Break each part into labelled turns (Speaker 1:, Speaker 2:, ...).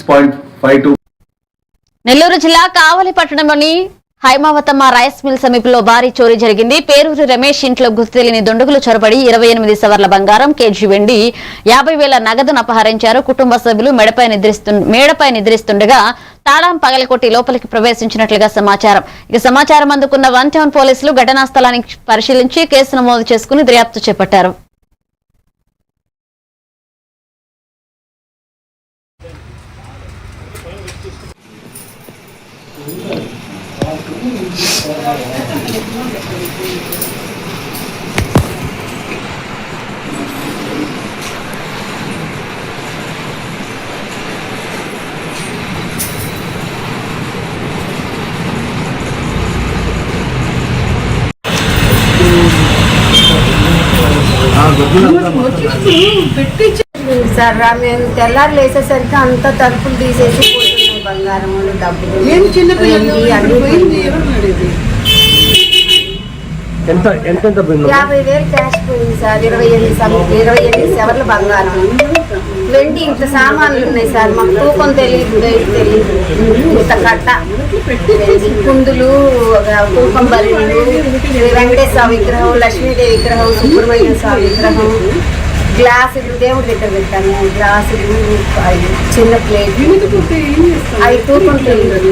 Speaker 1: 6.52.
Speaker 2: నెల్లూరు జిల్లా కావలి పట్టణంలోని Haimavathamma rice mill సమీపంలో భారీ చోరీ జరిగింది. పేరూరి రమేష్ ఇంట్లో గుర్తు తెలియని దుండగులు చొరబడి 28 సవర్ల బంగారం, కేజీ వెండి, 50,000 నగదును అపహరించారు. కుటుంబ సభ్యులు మేడపై నిద్రిస్తుండగా తాళం పగలకొట్టి లోపలికి ప్రవేశించినట్లుగా సమాచారం. ఇక సమాచారం అందుకున్న 1 టౌన్ పోలీసులు ఘటనా స్థలానికి పరిశీలించి కేసు నమోదు చేసుకుని దర్యాప్తు చేపట్టారు.
Speaker 3: సార్ మేము తెల్లారు లేసేసరికి అంతా తలుపులు తీసేసి పోతున్నాయి. బంగారములు, డబ్బులు,
Speaker 4: ఎంత
Speaker 3: 50,000 క్యాష్ పోయింది సార్. 28 సవర్ల బంగారం, వెండి, ఇంత సామాన్లు ఉన్నాయి సార్. మాకు తూకం తెలియదు, వెయిట్ తెలియదు. ఇంత కట్ట కుందులు, తూకం బల్లులు, వెంకటేశ్వర విగ్రహం, లక్ష్మీదేవి విగ్రహం, సుబ్రహ్మణ్య స్వామి విగ్రహం, గ్లాసులు, దేవుడి దగ్గర పెట్టాను. గ్లాసులు, చిన్న ప్లేట్, అవి తూకం తెలియదు.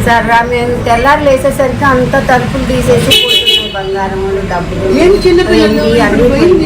Speaker 3: సార్ మేము తెల్లారు లేసేసరికి అంతా తలుపులు తీసేసి పోతున్నాయి. బంగారములు, డబ్బులు, అన్ని